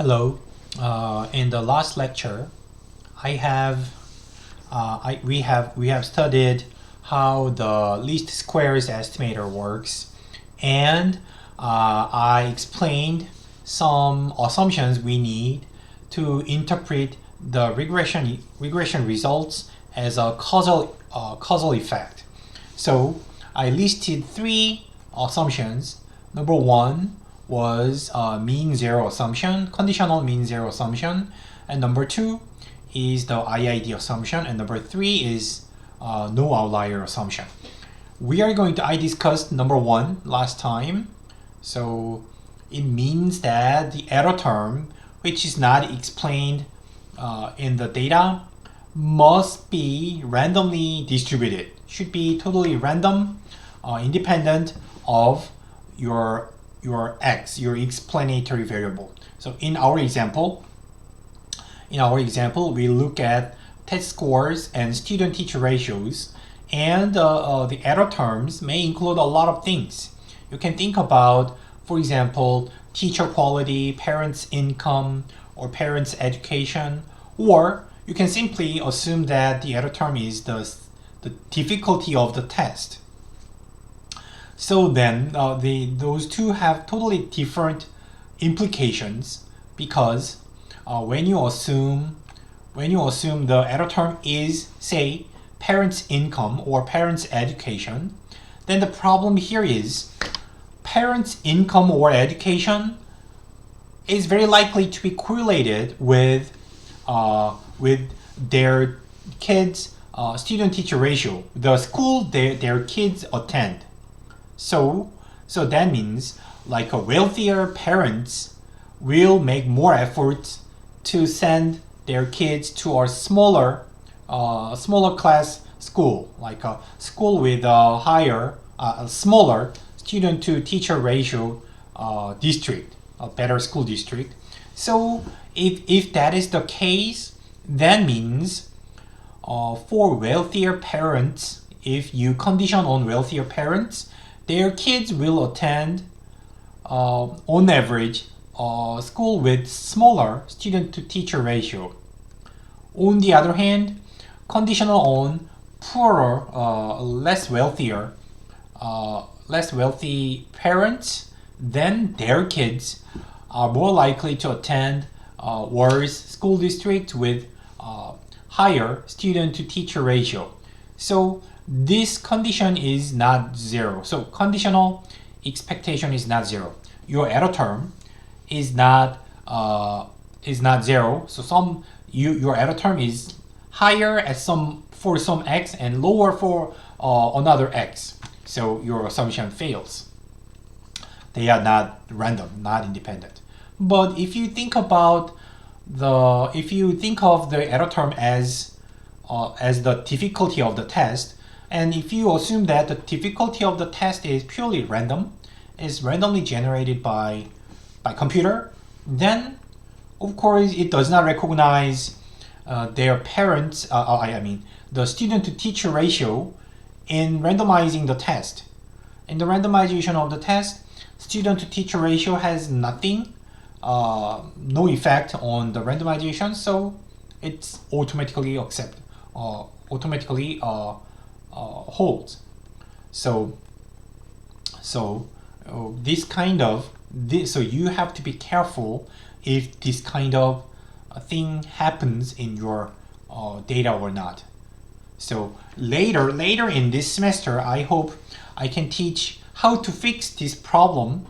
Hello. In the last lecture, we have studied how the least squares estimator works, and I explained some assumptions we need to interpret the regression results as a causal effect. So I listed three assumptions. Number one was mean zero assumption, conditional mean zero assumption, and number two is the IID assumption, and number three is no outlier assumption. I discussed number one last time, so it means that the error term, which is not explained in the data, must be randomly distributed, should be totally random, independent of your x, your explanatory variable. So in our example, we look at test scores and student-teacher ratios, and the error terms may include a lot of things. You can think about, for example, teacher quality, parents' income, or parents' education, or you can simply assume that the error term is the difficulty of the test. So then those two have totally different implications, because when you assume the error term is, say, parents' income or parents' education, then the problem here is parents' income or education is very likely to be correlated with their kids' student-teacher ratio, the school their kids attend. So that means like a wealthier parents will make more efforts to send their kids to a smaller class school, like a school with a smaller student to teacher ratio district, a better school district. So if that is the case, that means for wealthier parents, if you condition on wealthier parents, their kids will attend, on average, school with smaller student-to-teacher ratio. On the other hand, conditional on poorer, less wealthy parents, then their kids are more likely to attend worse school district with higher student-to-teacher ratio. So this condition is not zero. So conditional expectation is not zero. Your error term is not zero. So your error term is higher for some x and lower for another x. So your assumption fails. They are not random, not independent. But if you think of the error term as the difficulty of the test, and if you assume that the difficulty of the test is purely random, is randomly generated by computer, then of course it does not recognize their parents, the student-to-teacher ratio in randomizing the test. In the randomization of the test, student-to-teacher ratio has nothing, no effect on the randomization, so it's automatically holds. So you have to be careful if this kind of thing happens in your data or not. So later in this semester, I hope I can teach how to fix this problem.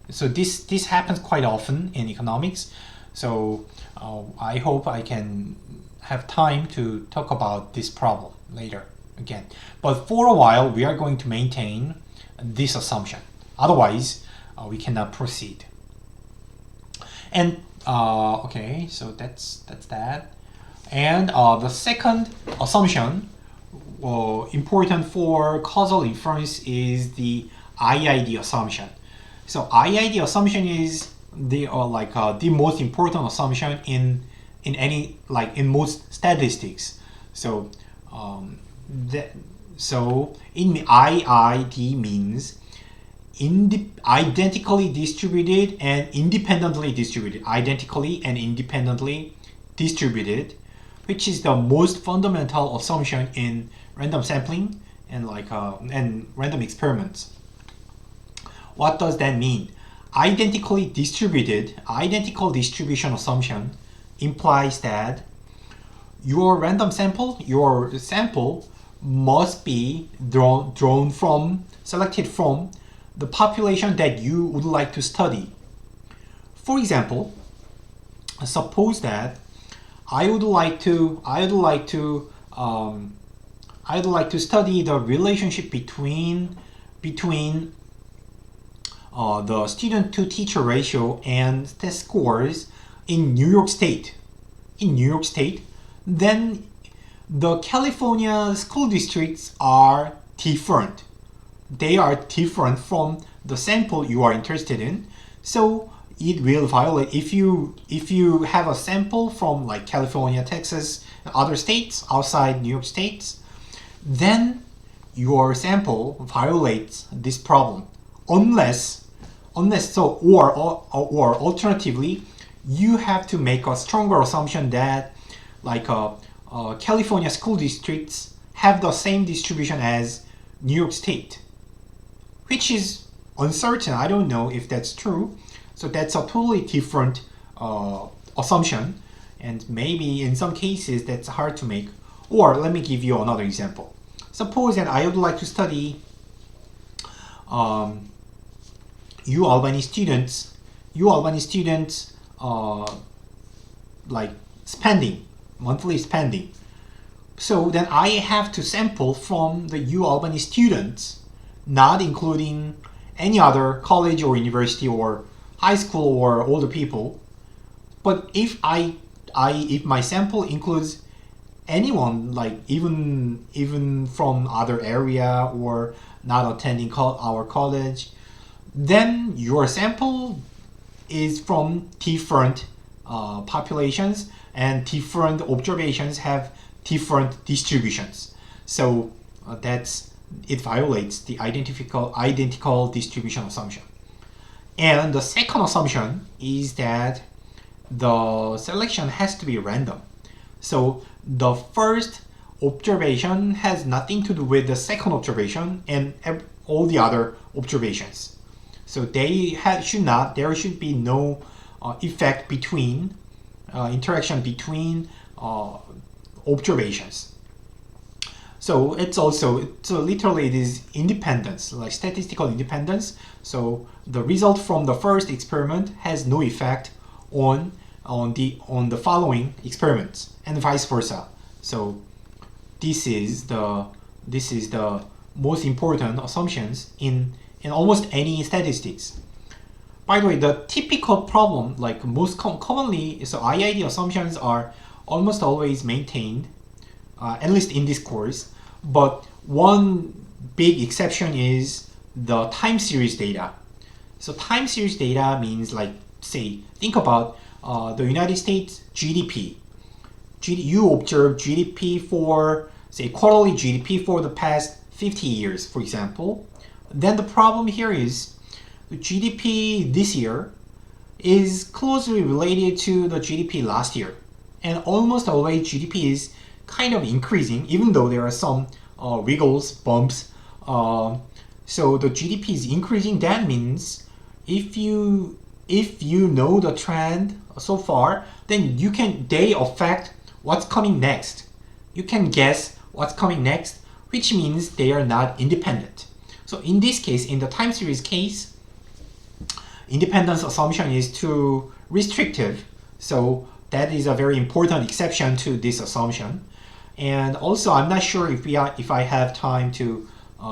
So this happens quite often in economics. So I hope I can have time to talk about this problem later again. But for a while, we are going to maintain this assumption. Otherwise, we cannot proceed. And okay, so that's that. And the second assumption, important for causal inference, is the IID assumption. So IID assumption is the most important assumption in most statistics. So in IID means identically distributed and independently distributed. Identically and independently distributed, which is the most fundamental assumption in random sampling and and random experiments. What does that mean? Identically distributed, identical distribution assumption implies that your sample must be selected from the population that you would like to study. For example, suppose that I'd like to study the relationship between the student to teacher ratio and test scores in New York State. Then the California school districts are different. They are different from the sample you are interested in. So it will violate if you have a sample from like California, Texas, and other states outside New York States, then your sample violates this problem unless or alternatively you have to make a stronger assumption that California school districts have the same distribution as New York State, which is uncertain. I don't know if that's true. So that's a totally different assumption, and maybe in some cases that's hard to make. Or let me give you another example. Suppose that I would like to study UAlbany students like monthly spending. So then I have to sample from the UAlbany students, not including any other college or university or high school or older people. But if my sample includes anyone, like even from other area or not attending our college, then your sample is from different populations, and different observations have different distributions. So it violates the identical distribution assumption. And the second assumption is that the selection has to be random. So the first observation has nothing to do with the second observation and all the other observations. So there should be no effect between interaction between observations. So it is independence, like statistical independence. So the result from the first experiment has no effect on the following experiments, and vice versa. So this is the most important assumptions in almost any statistics. By the way, the typical problem, like most commonly, so IID assumptions are almost always maintained, at least in this course. But one big exception is the time series data. So time series data means, like, say, think about the United States GDP. You observe GDP for, say, quarterly GDP for the past 50 years, for example. Then the problem here is the GDP this year is closely related to the GDP last year. And almost always GDP is kind of increasing, even though there are some wiggles, bumps. So the GDP is increasing. That means if you know the trend so far, then they affect what's coming next. You can guess what's coming next, which means they are not independent. So in this case, in the time series case, independence assumption is too restrictive. So that is a very important exception to this assumption. And also, I'm not sure if I have time to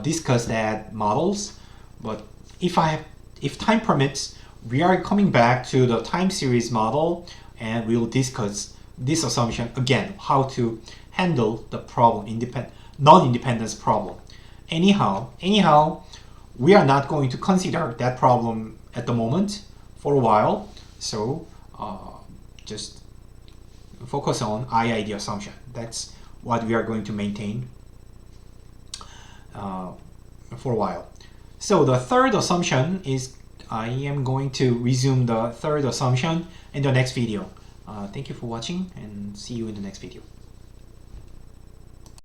discuss that models, but if time permits, we are coming back to the time series model, and we'll discuss this assumption again, how to handle the problem, non-independence problem. Anyhow, we are not going to consider that problem at the moment for a while. So just focus on IID assumption. That's what we are going to maintain for a while. So the third assumption is I am going to resume the third assumption in the next video. Thank you for watching and see you in the next video.